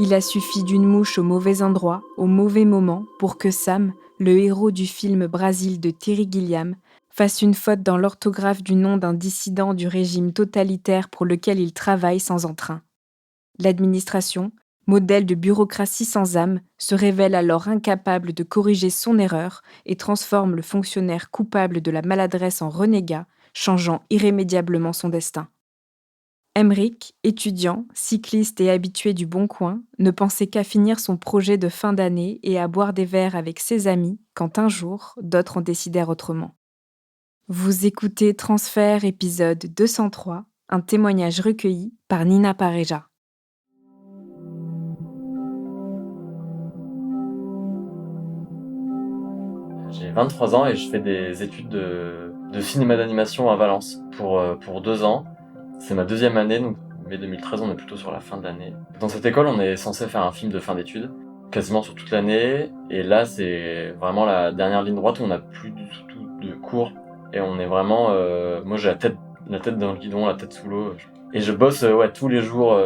Il a suffi d'une mouche au mauvais endroit, au mauvais moment, pour que Sam, le héros du film Brasil de Terry Gilliam, fasse une faute dans l'orthographe du nom d'un dissident du régime totalitaire pour lequel il travaille sans entrain. L'administration, modèle de bureaucratie sans âme, se révèle alors incapable de corriger son erreur et transforme le fonctionnaire coupable de la maladresse en renégat, changeant irrémédiablement son destin. Emeric, étudiant, cycliste et habitué du Bon Coin, ne pensait qu'à finir son projet de fin d'année et à boire des verres avec ses amis quand un jour, d'autres en décidèrent autrement. Vous écoutez Transfert épisode 203, un témoignage recueilli par Nina Pareja. J'ai 23 ans et je fais des études de cinéma d'animation à Valence pour 2 ans. C'est ma deuxième année, donc mai 2013, on est plutôt sur la fin de l'année. Dans cette école, on est censé faire un film de fin d'études, quasiment sur toute l'année. Et là, c'est vraiment la dernière ligne droite où on n'a plus du tout de cours. Et on est vraiment... moi, j'ai la tête dans le guidon, la tête sous l'eau. Et je bosse tous les jours,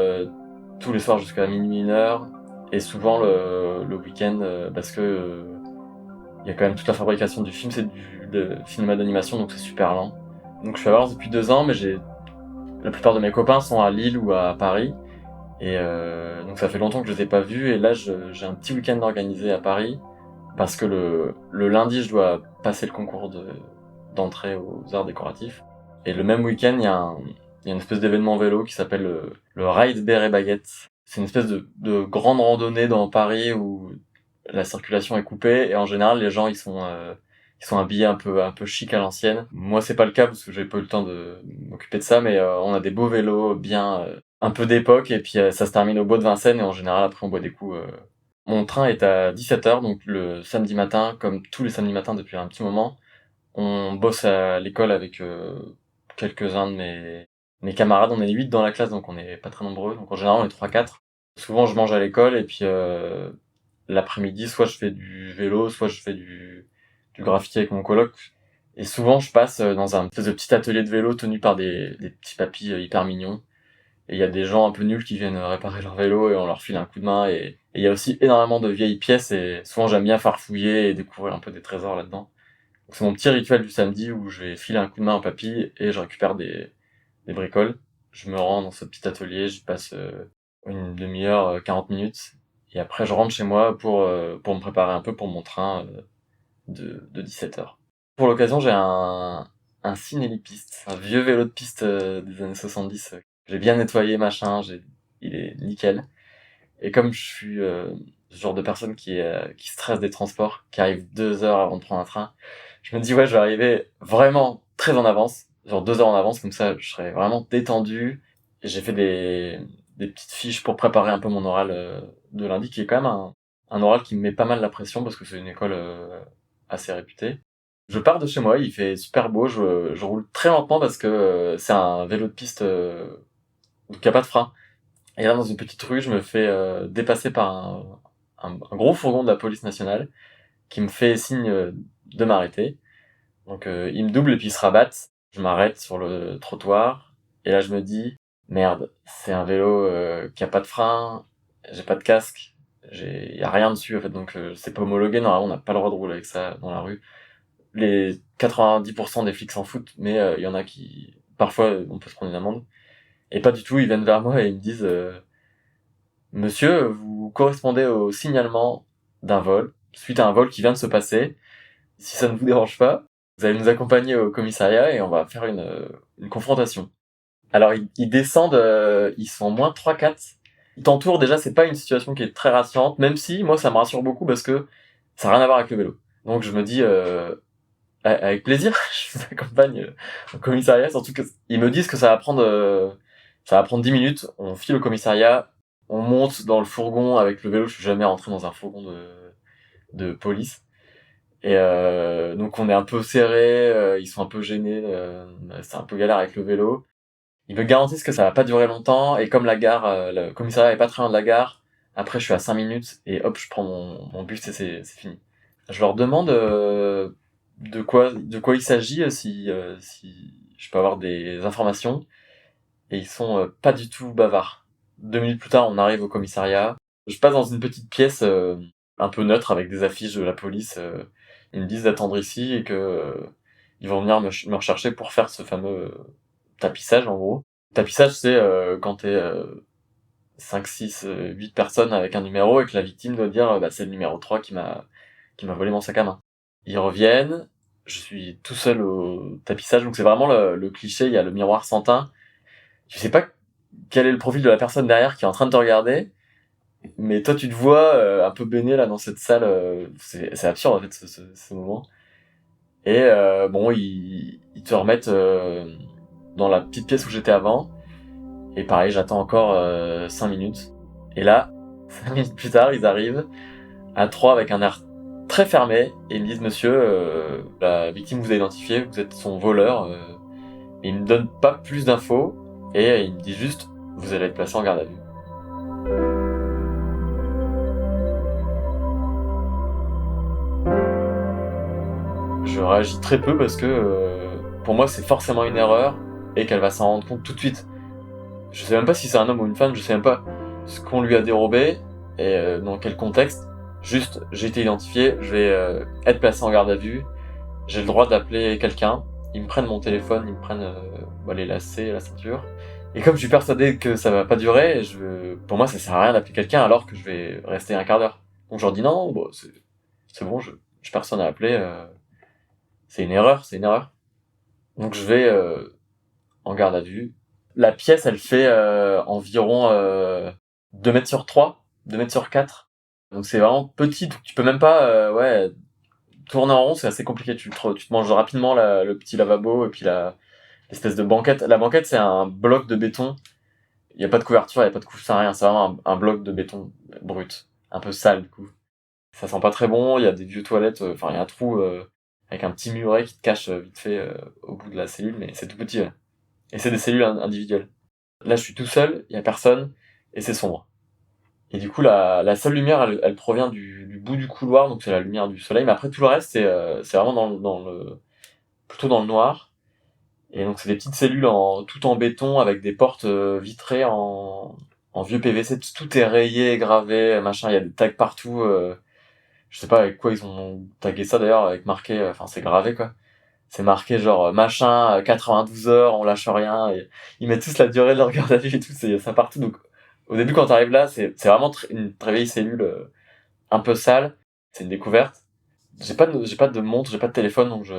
tous les soirs jusqu'à minuit, 1h. Et souvent le week-end, parce que... il y a quand même toute la fabrication du film, c'est de cinéma d'animation, donc c'est super lent. Donc je suis à Valence depuis 2 ans, mais la plupart de mes copains sont à Lille ou à Paris. Et donc ça fait longtemps que je les ai pas vus. Et là, j'ai un petit week-end organisé à Paris, parce que le lundi, je dois passer le concours d'entrée aux arts décoratifs. Et le même week-end, il y a une espèce d'événement vélo qui s'appelle le Ride Bear et Baguette. C'est une espèce de grande randonnée dans Paris où la circulation est coupée et en général les gens ils sont habillés un peu chic à l'ancienne. Moi c'est pas le cas parce que j'ai pas eu le temps de m'occuper de ça, mais on a des beaux vélos bien un peu d'époque et puis ça se termine au bois de Vincennes et en général après on boit des coups. Mon train est à 17h, donc le samedi matin, comme tous les samedis matins depuis un petit moment, on bosse à l'école avec quelques-uns de mes camarades. On est 8 dans la classe, donc on n'est pas très nombreux. Donc en général, on est 3-4. Souvent, je mange à l'école et puis l'après-midi, soit je fais du vélo, soit je fais du graffiti avec mon coloc. Et souvent, je passe dans un espèce de petit atelier de vélo tenu par des petits papis hyper mignons. Et il y a des gens un peu nuls qui viennent réparer leur vélo et on leur file un coup de main. Et il y a aussi énormément de vieilles pièces et souvent, j'aime bien farfouiller et découvrir un peu des trésors là-dedans. Donc c'est mon petit rituel du samedi où je vais filer un coup de main à papy et je récupère des bricoles. Je me rends dans ce petit atelier, j'y passe une demi-heure, 40 minutes. Et après, je rentre chez moi pour me préparer un peu pour mon train de 17h. Pour l'occasion, j'ai un Cinélipiste, un vieux vélo de piste des années 70. J'ai bien nettoyé, machin, il est nickel. Et comme je suis ce genre de personne qui stresse des transports, qui arrive 2 heures avant de prendre un train, je me dis ouais, je vais arriver vraiment très en avance, genre 2 heures en avance, comme ça je serai vraiment détendu. Et j'ai fait des petites fiches pour préparer un peu mon oral de lundi, qui est quand même un oral qui me met pas mal la pression parce que c'est une école assez réputée. Je pars de chez moi, il fait super beau, je roule très lentement parce que c'est un vélo de piste qui a pas de frein. Et là, dans une petite rue, je me fais dépasser par un gros fourgon de la police nationale qui me fait signe de m'arrêter. Donc il me double et puis il se rabatte. Je m'arrête sur le trottoir et là je me dis merde, c'est un vélo qui a pas de frein, j'ai pas de casque, y a rien dessus en fait, donc c'est pas homologué, normalement on n'a pas le droit de rouler avec ça dans la rue. Les 90% des flics s'en foutent, mais il y en a qui parfois on peut se prendre une amende. Et pas du tout, ils viennent vers moi et ils me disent monsieur, vous correspondez au signalement d'un vol, suite à un vol qui vient de se passer. Si ça ne vous dérange pas, vous allez nous accompagner au commissariat et on va faire une confrontation. Alors ils descendent, ils sont moins 3-4. Ils t'entourent, déjà c'est pas une situation qui est très rassurante, même si moi ça me rassure beaucoup parce que ça n'a rien à voir avec le vélo. Donc je me dis, avec plaisir, je vous accompagne au commissariat, surtout que ils me disent que ça va prendre 10 minutes, on file au commissariat, on monte dans le fourgon avec le vélo, je suis jamais rentré dans un fourgon de police. Et donc on est un peu serré, ils sont un peu gênés, c'est un peu galère avec le vélo. Ils me garantissent que ça va pas durer longtemps, et comme la gare, le commissariat est pas très loin de la gare, après je suis à 5 minutes, et hop, je prends mon bus et c'est fini. Je leur demande de quoi il s'agit, si je peux avoir des informations, et ils sont pas du tout bavards. 2 minutes plus tard, on arrive au commissariat, Je passe dans une petite pièce un peu neutre avec des affiches de la police. Ils me disent d'attendre ici et que ils vont venir me rechercher pour faire ce fameux tapissage en gros. Tapissage, c'est quand t'es 5, 6, 8 personnes avec un numéro et que la victime doit dire bah, c'est le numéro 3 qui m'a volé mon sac à main. Ils reviennent, je suis tout seul au tapissage, donc c'est vraiment le cliché, il y a le miroir sans teint. Tu sais pas quel est le profil de la personne derrière qui est en train de te regarder, mais toi tu te vois un peu baigné là dans cette salle, c'est absurde en fait ce moment. Et bon, ils te remettent dans la petite pièce où j'étais avant, et pareil, j'attends encore 5 minutes. Et là, 5 minutes plus tard, ils arrivent à 3 avec un air très fermé et ils me disent monsieur, la victime vous a identifié, vous êtes son voleur. Et ils me donnent pas plus d'infos et ils me disent juste vous allez être placé en garde à vue. Je réagis très peu parce que pour moi c'est forcément une erreur et qu'elle va s'en rendre compte tout de suite. Je sais même pas si c'est un homme ou une femme, je sais même pas ce qu'on lui a dérobé et dans quel contexte. Juste, j'ai été identifié, je vais être placé en garde à vue, j'ai le droit d'appeler quelqu'un, ils me prennent mon téléphone, ils me prennent les lacets, la ceinture. Et comme je suis persuadé que ça va pas durer, pour moi ça sert à rien d'appeler quelqu'un alors que je vais rester un quart d'heure. Donc je leur dis non, bon, c'est bon, je personne à appeler, c'est une erreur, c'est une erreur. Donc je vais en garde à vue. La pièce, elle fait environ 2 mètres sur 3, 2 mètres sur 4. Donc c'est vraiment petit, donc tu peux même pas tourner en rond, c'est assez compliqué. Tu te manges rapidement le petit lavabo et puis l'espèce de banquette. La banquette, c'est un bloc de béton. Il y a pas de couverture, il y a pas de coussin, rien. C'est vraiment un bloc de béton brut. Un peu sale, du coup. Ça sent pas très bon, il y a des vieux toilettes, il y a un trou avec un petit muret qui te cache vite fait au bout de la cellule, mais c'est tout petit, ouais. Et c'est des cellules individuelles. Là, je suis tout seul, il y a personne, et c'est sombre. Et du coup, la seule lumière, elle provient du bout du couloir, donc c'est la lumière du soleil, mais après tout le reste, c'est vraiment plutôt dans le noir. Et donc c'est des petites cellules tout en béton avec des portes vitrées en vieux PVC. Tout est rayé, gravé, machin. Il y a des tags partout. Je sais pas avec quoi ils ont tagué ça d'ailleurs, avec marqué. C'est gravé quoi. C'est marqué genre machin 92 heures, on lâche rien. Et ils mettent tous la durée de leur garde à vue et tout. C'est ça partout. Donc au début quand t'arrives là, c'est vraiment une très vieille cellule un peu sale. C'est une découverte. J'ai pas de montre, j'ai pas de téléphone, donc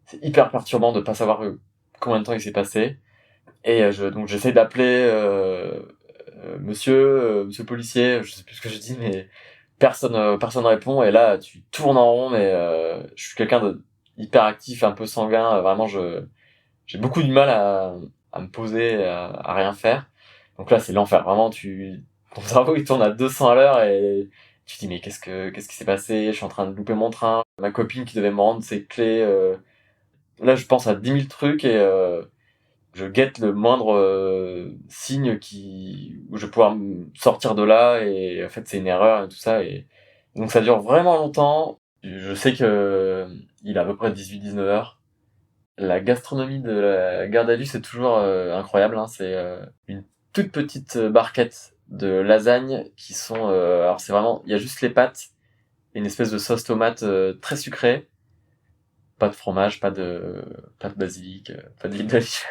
c'est hyper perturbant de pas savoir combien de temps il s'est passé. Et donc j'essaie d'appeler monsieur policier, je sais plus ce que je dis, mais personne répond. Et là, tu tournes en rond, mais je suis quelqu'un de hyper actif, un peu sanguin. Vraiment, j'ai beaucoup de mal à me poser, à rien faire. Donc là, c'est l'enfer. Vraiment, ton cerveau il tourne à 200 à l'heure et tu te dis mais qu'est-ce qui s'est passé? Je suis en train de louper mon train. Ma copine qui devait me rendre ses clés. Là, je pense à 10 000 trucs et je guette le moindre signe où je vais pouvoir me sortir de là et en fait c'est une erreur et tout ça et donc ça dure vraiment longtemps. Je sais que il est à peu près 18-19 heures. La gastronomie de la garde à vue c'est toujours incroyable, hein. C'est une toute petite barquette de lasagne qui sont alors c'est vraiment il y a juste les pâtes et une espèce de sauce tomate très sucrée, pas de fromage, pas de basilic, pas d'huile d'olive.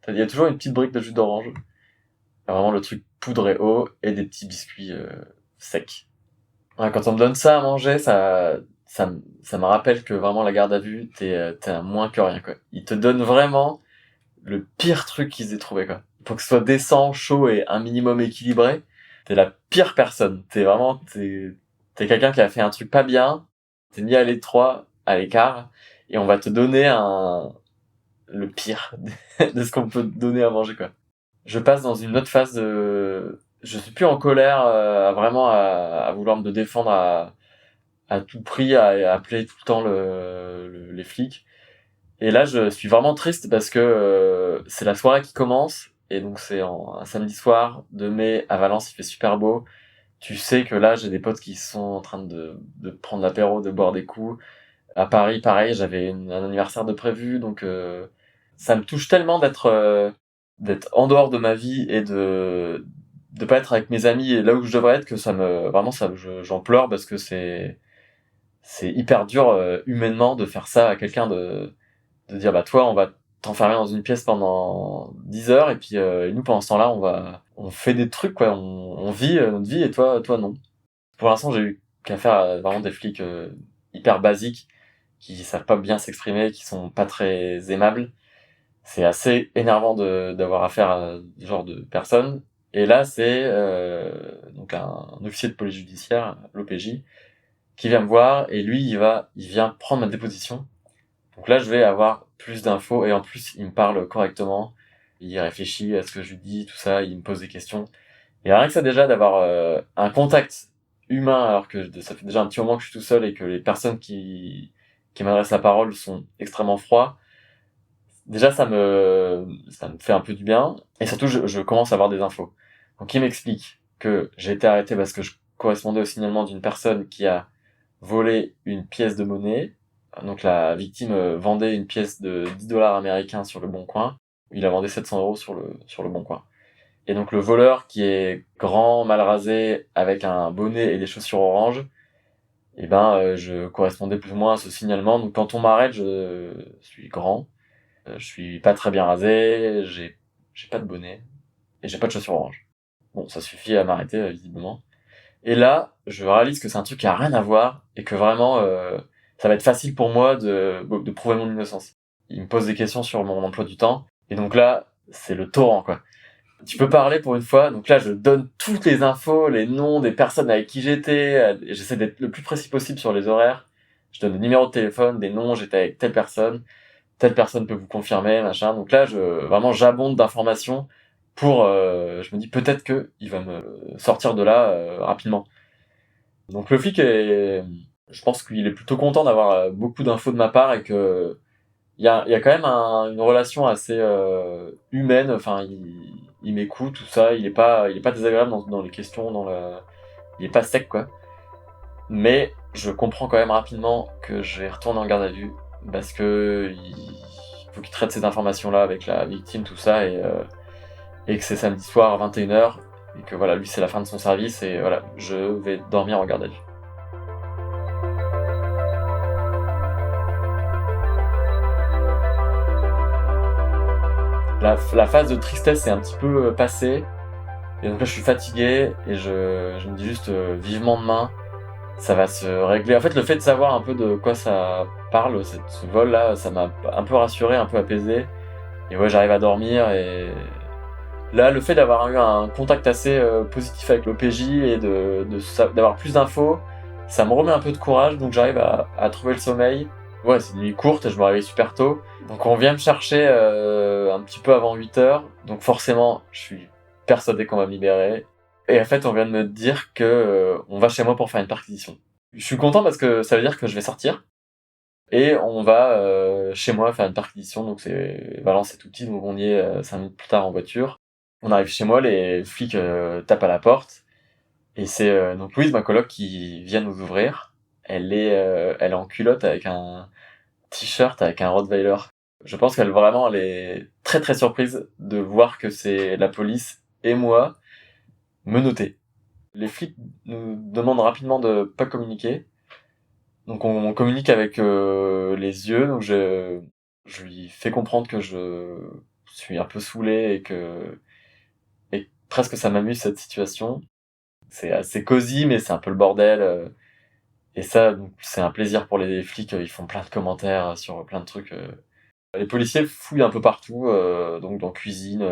Il y a toujours une petite brique de jus d'orange. Vraiment le truc poudré haut et des petits biscuits secs. Ouais, quand on me donne ça à manger, ça me rappelle que vraiment la garde à vue, t'es un moins que rien, quoi. Ils te donnent vraiment le pire truc qu'ils aient trouvé, quoi. Pour que ce soit décent, chaud et un minimum équilibré, t'es la pire personne. T'es quelqu'un qui a fait un truc pas bien, t'es mis à l'étroit, à l'écart, et on va te donner le pire de ce qu'on peut te donner à manger, quoi. Je passe dans une autre phase je suis plus en colère, vraiment à vouloir me défendre à tout prix, à appeler tout le temps les flics. Et là, je suis vraiment triste parce que c'est la soirée qui commence. Et donc, c'est un samedi soir de mai à Valence, il fait super beau. Tu sais que là, j'ai des potes qui sont en train de prendre l'apéro, de boire des coups. À Paris, pareil, j'avais un anniversaire de prévu. Donc, ça me touche tellement d'être en dehors de ma vie et de pas être avec mes amis et là où je devrais être, que j'en pleure parce que c'est hyper dur humainement de faire ça à quelqu'un, de dire bah toi on va t'enfermer dans une pièce pendant 10 heures et puis et nous pendant ce temps-là on fait des trucs quoi, on vit notre vie et toi non. Pour l'instant j'ai eu qu'à faire vraiment des flics hyper basiques qui savent pas bien s'exprimer, qui sont pas très aimables. C'est assez énervant d'avoir affaire à ce genre de personnes. Et là c'est donc un officier de police judiciaire, l'OPJ, qui vient me voir et lui il vient prendre ma déposition. Donc là, je vais avoir plus d'infos et en plus, il me parle correctement. Il réfléchit à ce que je lui dis, tout ça, il me pose des questions. Et rien que ça déjà d'avoir un contact humain alors que ça fait déjà un petit moment que je suis tout seul et que les personnes qui m'adressent la parole sont extrêmement froids. Déjà, ça me fait un peu du bien. Et surtout, je commence à avoir des infos. Donc il m'explique que j'ai été arrêté parce que je correspondais au signalement d'une personne qui a volé une pièce de monnaie. Donc la victime vendait une pièce de 10 dollars américains sur le Bon Coin. Il a vendu 700 euros sur le Bon Coin. Et donc le voleur qui est grand, mal rasé, avec un bonnet et des chaussures oranges, eh ben je correspondais plus ou moins à ce signalement. Donc quand on m'arrête, je suis grand, je suis pas très bien rasé, j'ai pas de bonnet et j'ai pas de chaussures oranges. Bon, ça suffit à m'arrêter visiblement. Et là, je réalise que c'est un truc qui a rien à voir et que vraiment, ça va être facile pour moi de prouver mon innocence. Il me pose des questions sur mon emploi du temps et donc là, c'est le torrent quoi. Tu peux parler pour une fois, donc là je donne toutes les infos, les noms des personnes avec qui j'étais, et j'essaie d'être le plus précis possible sur les horaires. Je donne des numéros de téléphone, des noms, j'étais avec telle personne peut vous confirmer, machin. Donc là, vraiment j'abonde d'informations pour, je me dis peut-être que il va me sortir de là rapidement. Donc le flic je pense qu'il est plutôt content d'avoir beaucoup d'infos de ma part et que il y a quand même une relation assez humaine. Enfin, il m'écoute, tout ça. Il est pas désagréable dans les questions, il est pas sec quoi. Mais je comprends quand même rapidement que je vais retourner en garde à vue parce que il faut qu'il traite ces informations-là avec la victime, tout ça, et que c'est samedi soir à 21h et que voilà, lui c'est la fin de son service et voilà, je vais dormir en garde à vue. La phase de tristesse est un petit peu passée et donc là je suis fatigué et je me dis juste vivement demain ça va se régler. En fait, le fait de savoir un peu de quoi ça parle, ce vol-là, ça m'a un peu rassuré, un peu apaisé. Et ouais, j'arrive à dormir et là, le fait d'avoir eu un contact assez positif avec l'OPJ et d'avoir plus d'infos, ça me remet un peu de courage, donc j'arrive à trouver le sommeil. Ouais, c'est une nuit courte et je me réveille super tôt. Donc on vient me chercher un petit peu avant 8h, donc forcément, je suis persuadé qu'on va me libérer. Et en fait, on vient de me dire que on va chez moi pour faire une perquisition. Je suis content parce que ça veut dire que je vais sortir. Et on va chez moi faire une perquisition, donc Valence est tout petit, donc on y est 5 minutes plus tard en voiture. On arrive chez moi, les flics tapent à la porte, et c'est donc Louise, ma coloc, qui vient nous ouvrir. Elle est en culotte avec un t-shirt avec un Rottweiler. Je pense elle est très très surprise de voir que c'est la police et moi menottés. Les flics nous demandent rapidement de pas communiquer. Donc on communique avec les yeux, donc je lui fais comprendre que je suis un peu saoulé et presque ça m'amuse cette situation. C'est assez cosy mais c'est un peu le bordel et ça donc c'est un plaisir pour les flics, ils font plein de commentaires sur plein de trucs. Les policiers fouillent un peu partout, donc dans la cuisine,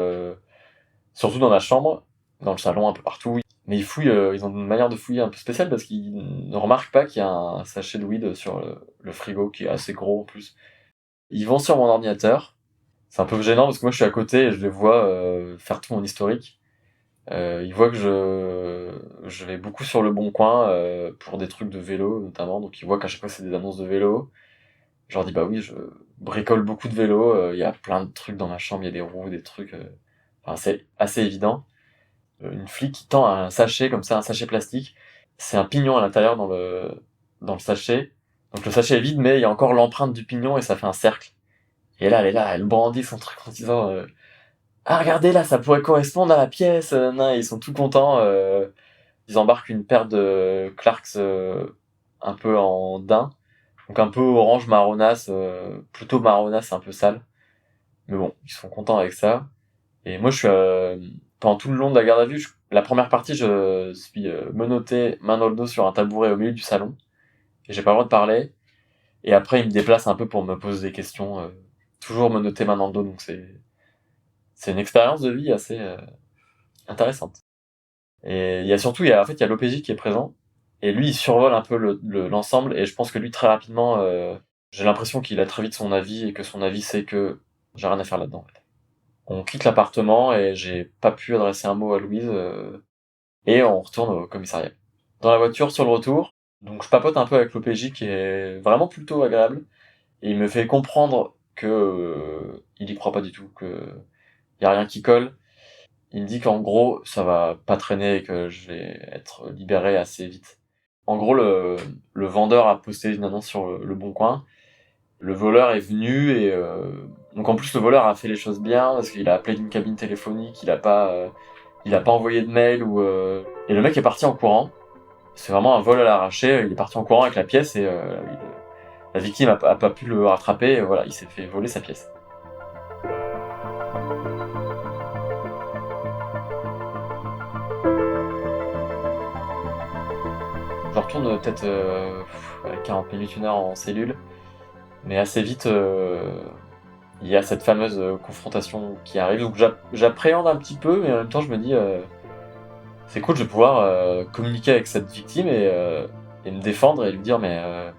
surtout dans la chambre, dans le salon, un peu partout. Mais ils fouillent, ils ont une manière de fouiller un peu spéciale parce qu'ils ne remarquent pas qu'il y a un sachet de weed sur le frigo qui est assez gros en plus. Ils vont sur mon ordinateur. C'est un peu gênant parce que moi je suis à côté et je les vois faire tout mon historique. Ils voient que je vais beaucoup sur le Bon Coin pour des trucs de vélo notamment. Donc ils voient qu'à chaque fois c'est des annonces de vélo. Je leur dis bah oui, je bricole beaucoup de vélos. Il y a plein de trucs dans ma chambre, il y a des roues, des trucs. Enfin, c'est assez évident. Une flic qui tend un sachet comme ça, un sachet plastique. C'est un pignon à l'intérieur dans le sachet. Donc le sachet est vide, mais il y a encore l'empreinte du pignon et ça fait un cercle. Et là, elle est là, elle brandit son truc en disant ah regardez là, ça pourrait correspondre à la pièce. Non, ils sont tout contents. Ils embarquent une paire de Clarks un peu en daim, donc un peu orange marronasse, plutôt marronasse, un peu sale. Mais bon, ils sont contents avec ça. Et moi, je suis pendant tout le long de la garde à vue, la première partie, je suis menotté, main dans le dos sur un tabouret au milieu du salon, et j'ai pas le droit de parler. Et après, il me déplace un peu pour me poser des questions, toujours menotté, main dans le dos, donc c'est une expérience de vie assez intéressante. Et il y a surtout, en fait, il y a l'OPJ qui est présent, et lui, il survole un peu l'ensemble, et je pense que lui, très rapidement, j'ai l'impression qu'il a très vite son avis, et que son avis, c'est que j'ai rien à faire là-dedans. On quitte l'appartement, et j'ai pas pu adresser un mot à Louise, et on retourne au commissariat. Dans la voiture, sur le retour, donc je papote un peu avec l'OPJ, qui est vraiment plutôt agréable, et il me fait comprendre que il y croit pas du tout, que y a rien qui colle. Il me dit qu'en gros, ça va pas traîner et que je vais être libéré assez vite. En gros, le vendeur a posté une annonce sur le Bon Coin. Le voleur est venu et donc en plus le voleur a fait les choses bien parce qu'il a appelé d'une cabine téléphonique, il a pas envoyé de mail ou et le mec est parti en courant. C'est vraiment un vol à l'arraché. Il est parti en courant avec la pièce et la victime a pas pu le rattraper. Et voilà, il s'est fait voler sa pièce. Je retourne peut-être 40 minutes, une heure en cellule, mais assez vite, il y a cette fameuse confrontation qui arrive. Donc j'appréhende un petit peu, mais en même temps je me dis, c'est cool, je vais pouvoir communiquer avec cette victime et me défendre et lui dire, mais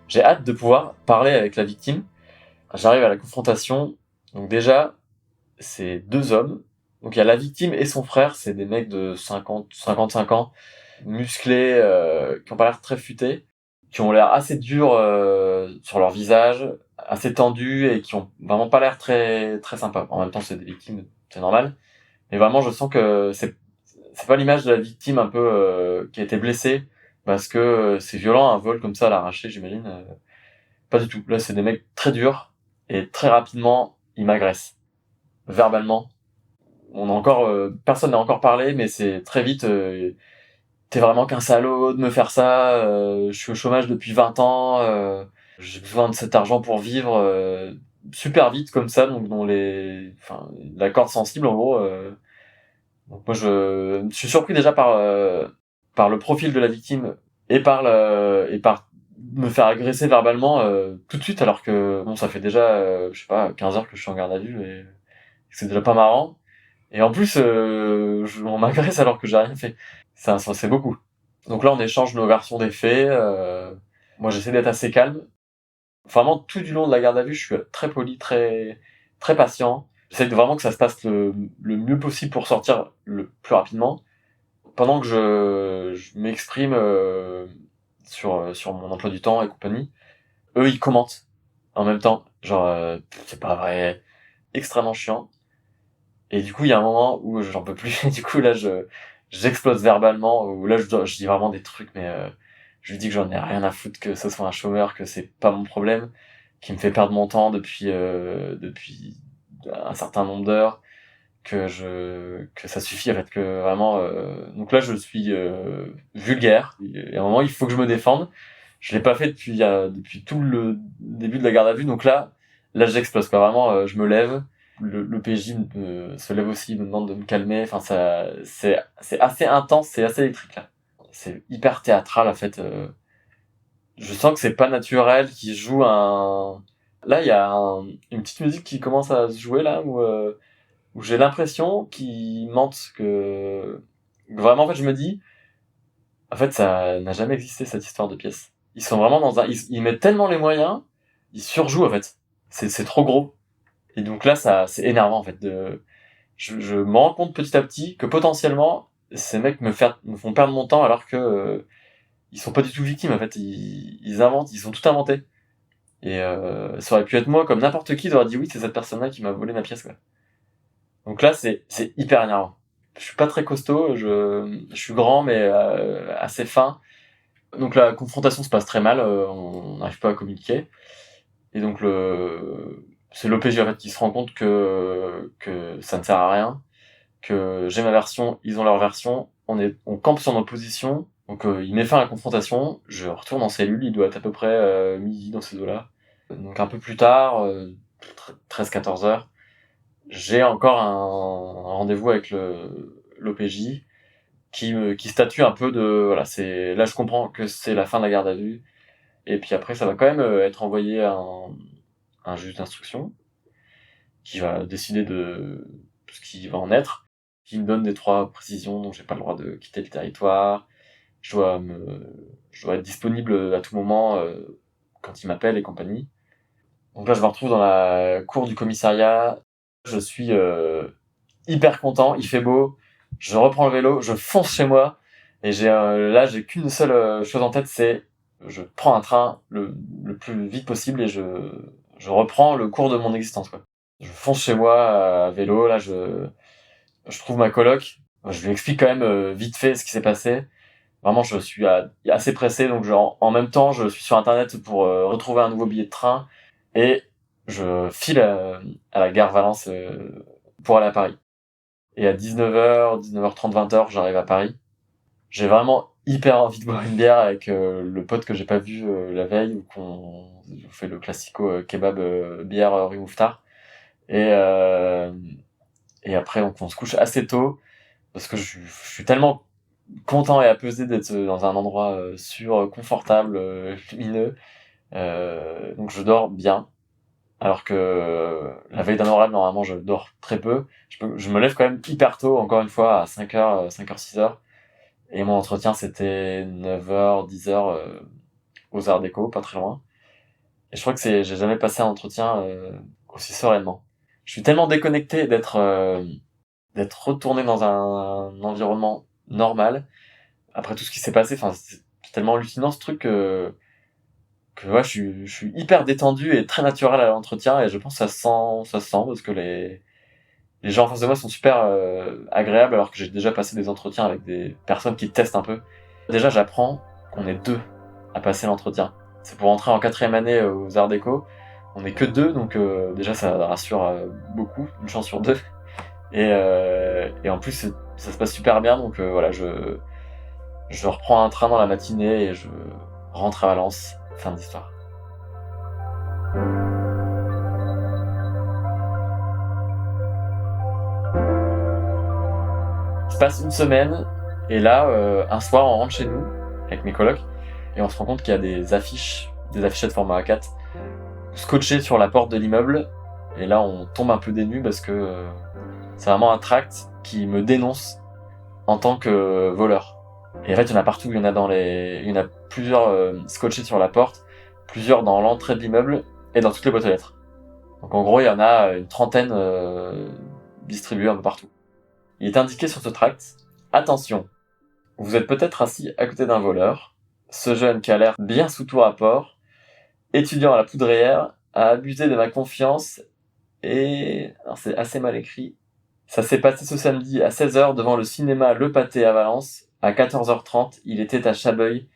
j'ai hâte de pouvoir parler avec la victime. J'arrive à la confrontation, donc déjà, c'est deux hommes. Donc il y a la victime et son frère, c'est des mecs de 55 ans, musclés, qui ont pas l'air très futés, qui ont l'air assez durs sur leur visage, assez tendus et qui ont vraiment pas l'air très très sympas. En même temps, c'est des victimes, c'est normal. Mais vraiment, je sens que c'est pas l'image de la victime un peu qui a été blessée parce que c'est violent un vol comme ça à l'arraché, j'imagine. Pas du tout. Là, c'est des mecs très durs et très rapidement, ils m'agressent verbalement. On a encore personne n'a encore parlé, mais c'est très vite. T'es vraiment qu'un salaud de me faire ça, je suis au chômage depuis 20 ans, j'ai besoin de cet argent pour vivre, super vite comme ça, donc la corde sensible en gros. Donc moi je suis surpris déjà par le profil de la victime et par me faire agresser verbalement tout de suite alors que bon ça fait déjà je sais pas 15 heures que je suis en garde à vue et c'est déjà pas marrant. Et en plus on m'agresse alors que j'ai rien fait. Ça c'est beaucoup. Donc là, on échange nos versions des faits. Moi, j'essaie d'être assez calme. Vraiment, tout du long de la garde à vue, je suis très poli, très, très patient. J'essaie de vraiment que ça se passe le mieux possible pour sortir le plus rapidement. Pendant que je m'exprime sur mon emploi du temps et compagnie, eux, ils commentent en même temps. Genre, c'est pas vrai, extrêmement chiant. Et du coup, il y a un moment où j'en peux plus. Et du coup, là, j'explose verbalement. Où là, je dis vraiment des trucs, mais je lui dis que j'en ai rien à foutre, que ce soit un chômeur, que c'est pas mon problème, qui me fait perdre mon temps depuis un certain nombre d'heures, que ça suffit en fait, que vraiment. Donc là, je suis vulgaire. Et à un moment, il faut que je me défende. Je l'ai pas fait depuis tout le début de la garde à vue. Donc là, j'explose quoi. Vraiment, je me lève le PJ se lève aussi, me demande de me calmer. Enfin, c'est assez intense, c'est assez électrique là. C'est hyper théâtral en fait. Je sens que c'est pas naturel, qu'il joue un. Là, il y a une petite musique qui commence à se jouer là où j'ai l'impression qu'ils mentent que vraiment en fait je me dis en fait ça n'a jamais existé cette histoire de pièce. Ils sont vraiment ils mettent tellement les moyens, ils surjouent en fait. C'est trop gros. Et donc là, c'est énervant en fait. Je me rends compte petit à petit que potentiellement ces mecs me font perdre mon temps alors que ils sont pas du tout victimes en fait. Ils inventent, ils ont tout inventé. Et ça aurait pu être moi comme n'importe qui, aurait dit oui, c'est cette personne-là qui m'a volé ma pièce quoi. Donc là, c'est hyper énervant. Je suis pas très costaud, je suis grand mais assez fin. Donc la confrontation se passe très mal, on n'arrive pas à communiquer. Et donc c'est l'OPJ en fait qui se rend compte que ça ne sert à rien, que j'ai ma version, ils ont leur version, on campe sur nos positions, donc il met fin à la confrontation, je retourne en cellule, il doit être à peu près midi dans ces eaux-là. Donc un peu plus tard, 13-14 heures, j'ai encore un rendez-vous avec l'OPJ qui statue un peu de voilà, c'est là je comprends que c'est la fin de la garde à vue, et puis après ça va quand même être envoyé à un juge d'instruction qui va décider de ce qui va en être, qui me donne des 3 précisions, donc j'ai pas le droit de quitter le territoire, je dois être disponible à tout moment quand il m'appelle et compagnie. Donc là je me retrouve dans la cour du commissariat, je suis hyper content, il fait beau, je reprends le vélo, je fonce chez moi, et j'ai qu'une seule chose en tête, c'est je prends un train le plus vite possible et je reprends le cours de mon existence, quoi. Je fonce chez moi à vélo, là je trouve ma coloc, je lui explique quand même vite fait ce qui s'est passé. Vraiment, je suis assez pressé, donc en même temps, je suis sur internet pour retrouver un nouveau billet de train, et je file à la gare Valence pour aller à Paris. Et à 19h, 19h30, 20h, j'arrive à Paris. J'ai vraiment hyper envie de boire une bière avec le pote que j'ai pas vu la veille, ou qu'on fait le classico kebab bière rue Mouffetard. Et, euh, et après, on se couche assez tôt, parce que je suis tellement content et apaisé d'être dans un endroit sûr, confortable, lumineux. Donc je dors bien. Alors que la veille d'un oral, normalement, je dors très peu. Je me lève quand même hyper tôt, encore une fois, à 5h, 5h, 6h. Et mon entretien, c'était 9h, 10h, aux Arts Déco, pas très loin. Et je crois que j'ai jamais passé un entretien aussi sereinement. Je suis tellement déconnecté d'être retourné dans un environnement normal, après tout ce qui s'est passé. Enfin, c'est tellement hallucinant ce truc que ouais, je suis hyper détendu et très naturel à l'entretien, et je pense que ça se sent parce que les gens en face de moi sont super agréables, alors que j'ai déjà passé des entretiens avec des personnes qui testent un peu. Déjà, j'apprends qu'on est 2 à passer l'entretien. C'est pour entrer en 4e année aux Arts Déco. On est que 2, donc déjà ça rassure beaucoup, une chance sur 2. Et en plus, ça se passe super bien, donc voilà, je reprends un train dans la matinée et je rentre à Valence. Fin de l'histoire. Il se passe une semaine, et là, un soir, on rentre chez nous, avec mes colocs, et on se rend compte qu'il y a des affichettes format A4, scotchées sur la porte de l'immeuble, et là, on tombe un peu des nues parce que c'est vraiment un tract qui me dénonce en tant que voleur. Et en fait, il y en a partout, il y en a plusieurs scotchés sur la porte, plusieurs dans l'entrée de l'immeuble, et dans toutes les boîtes aux lettres. Donc en gros, il y en a une trentaine distribuées un peu partout. Il est indiqué sur ce tract: attention, vous êtes peut-être assis à côté d'un voleur. Ce jeune qui a l'air bien sous tout rapport, étudiant à la Poudrière, a abusé de ma confiance et... Alors c'est assez mal écrit. Ça s'est passé ce samedi à 16h devant le cinéma Le Pâté à Valence. À 14h30, il était à Chabeuil.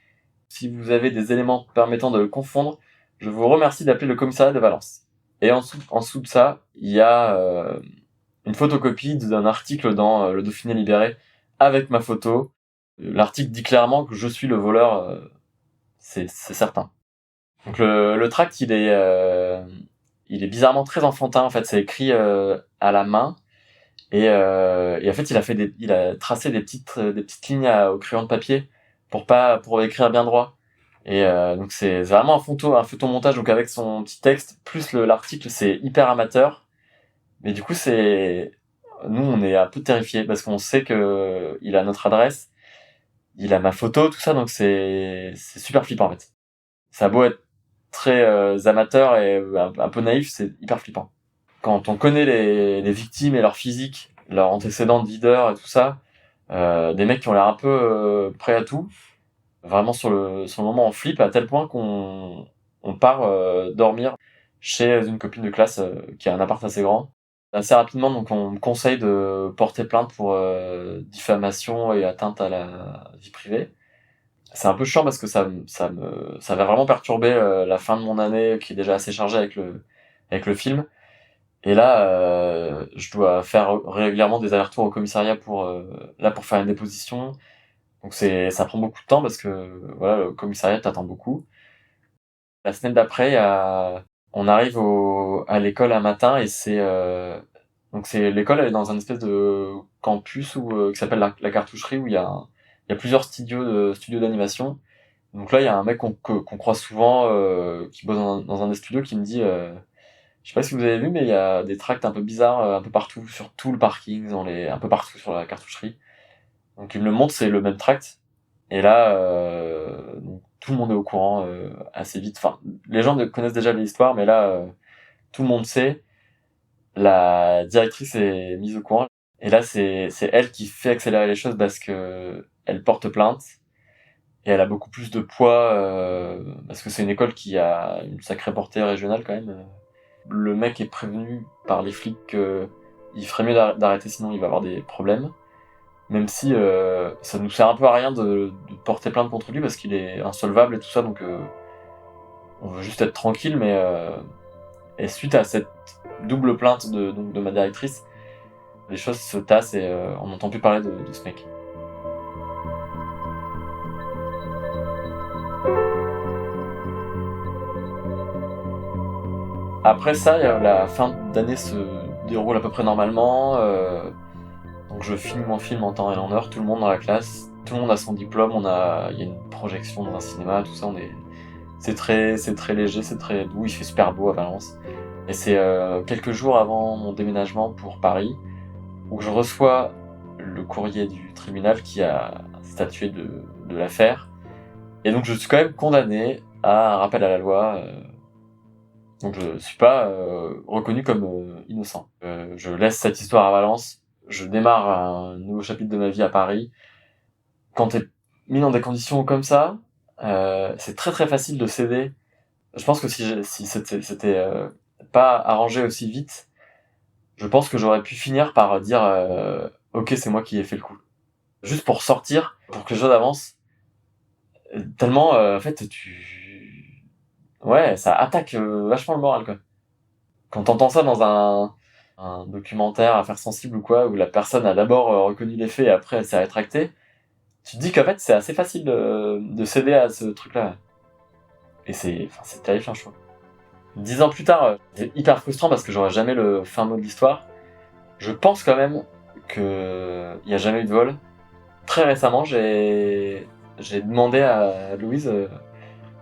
Si vous avez des éléments permettant de le confondre, je vous remercie d'appeler le commissariat de Valence. Et en dessous de ça, il y a une photocopie d'un article dans Le Dauphiné Libéré avec ma photo. L'article dit clairement que je suis le voleur, c'est certain. Donc le tract, il est bizarrement très enfantin, en fait. C'est écrit à la main, et en fait il a tracé des petites lignes au crayon de papier pour écrire bien droit. Et donc c'est vraiment un photomontage, donc avec son petit texte plus l'article, c'est hyper amateur. Mais du coup nous on est un peu terrifiés parce qu'on sait que il a notre adresse, il a ma photo, tout ça, donc c'est super flippant en fait. Ça a beau être très amateur et un peu naïf, c'est hyper flippant. Quand on connaît les victimes et leur physique, leur antécédent de videur et tout ça, des mecs qui ont l'air un peu prêts à tout, vraiment sur le moment on flippe à tel point qu'on part dormir chez une copine de classe qui a un appart assez grand. Assez rapidement, donc on me conseille de porter plainte pour diffamation et atteinte à la vie privée. C'est un peu chiant parce que ça va vraiment perturber la fin de mon année qui est déjà assez chargée avec le film. Et là, je dois faire régulièrement des allers-retours au commissariat pour faire une déposition. Donc ça prend beaucoup de temps parce que voilà, le commissariat t'attend beaucoup. La semaine d'après, on arrive à l'école un matin et l'école, elle est dans un espèce de campus qui s'appelle la cartoucherie où il y a plusieurs studios d'animation. Donc là, il y a un mec qu'on croise souvent, qui bosse dans un des studios qui me dit, je sais pas si vous avez vu, mais il y a des tracts un peu bizarres, un peu partout, sur tout le parking, un peu partout sur la cartoucherie. Donc il me le montre, c'est le même tract. Et là, donc, tout le monde est au courant assez vite. Enfin, les gens connaissent déjà l'histoire, mais là, tout le monde sait. La directrice est mise au courant. Et là, c'est elle qui fait accélérer les choses parce que elle porte plainte. Et elle a beaucoup plus de poids, parce que c'est une école qui a une sacrée portée régionale quand même. Le mec est prévenu par les flics qu'il ferait mieux d'arrêter, sinon il va avoir des problèmes. Même si ça nous sert un peu à rien de porter plainte contre lui parce qu'il est insolvable et tout ça, donc on veut juste être tranquille. Et suite à cette double plainte de ma directrice, les choses se tassent et on n'entend plus parler de ce mec. Après ça, la fin d'année se déroule à peu près normalement. Donc je filme mon film en temps et en heure, tout le monde dans la classe, tout le monde a son diplôme, il y a une projection dans un cinéma, tout ça, c'est très léger, c'est très doux, il fait super beau à Valence. Et c'est quelques jours avant mon déménagement pour Paris, où je reçois le courrier du tribunal qui a statué de l'affaire. Et donc je suis quand même condamné à un rappel à la loi. Donc je suis pas reconnu comme innocent. Je laisse cette histoire à Valence, je démarre un nouveau chapitre de ma vie à Paris. Quand t'es mis dans des conditions comme ça, c'est très très facile de céder. Je pense que si c'était pas arrangé aussi vite, je pense que j'aurais pu finir par dire ok, c'est moi qui ai fait le coup. Juste pour sortir, pour que les choses avancent. Tellement, en fait, ouais, ça attaque vachement le moral, quoi. Quand t'entends ça dans un documentaire, affaire sensible ou quoi, où la personne a d'abord reconnu les faits et après elle s'est rétractée, tu te dis qu'en fait c'est assez facile de céder à ce truc-là. Et c'est terrifiant, je trouve. 10 ans plus tard, c'est hyper frustrant parce que j'aurais jamais le fin mot de l'histoire. Je pense quand même que il y a jamais eu de vol. Très récemment, j'ai demandé à Louise,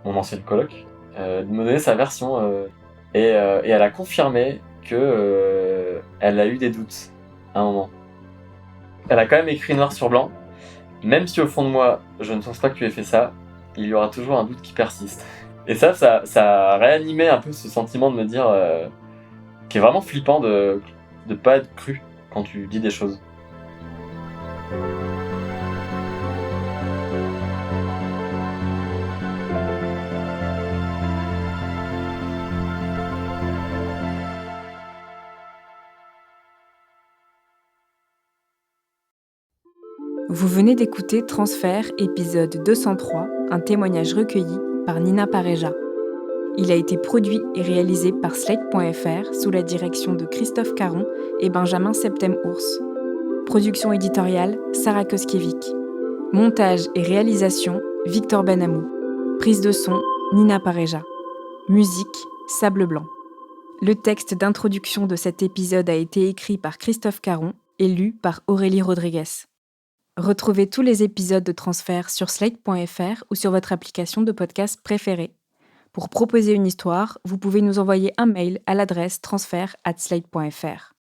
mon ancienne coloc, de me donner sa version, et elle a confirmé que elle a eu des doutes à un moment. Elle a quand même écrit noir sur blanc, même si au fond de moi, je ne pense pas que tu aies fait ça, il y aura toujours un doute qui persiste. Et ça a réanimé un peu ce sentiment de me dire, qui est vraiment flippant de pas être cru quand tu dis des choses. Vous venez d'écouter Transfert, épisode 203, un témoignage recueilli par Nina Pareja. Il a été produit et réalisé par Slate.fr sous la direction de Christophe Caron et Benjamin Septem-Ours. Production éditoriale, Sarah Koskiewicz. Montage et réalisation, Victor Benamou. Prise de son, Nina Pareja. Musique, Sable Blanc. Le texte d'introduction de cet épisode a été écrit par Christophe Caron et lu par Aurélie Rodriguez. Retrouvez tous les épisodes de Transfert sur Slate.fr ou sur votre application de podcast préférée. Pour proposer une histoire, vous pouvez nous envoyer un mail à l'adresse transfert@slate.fr.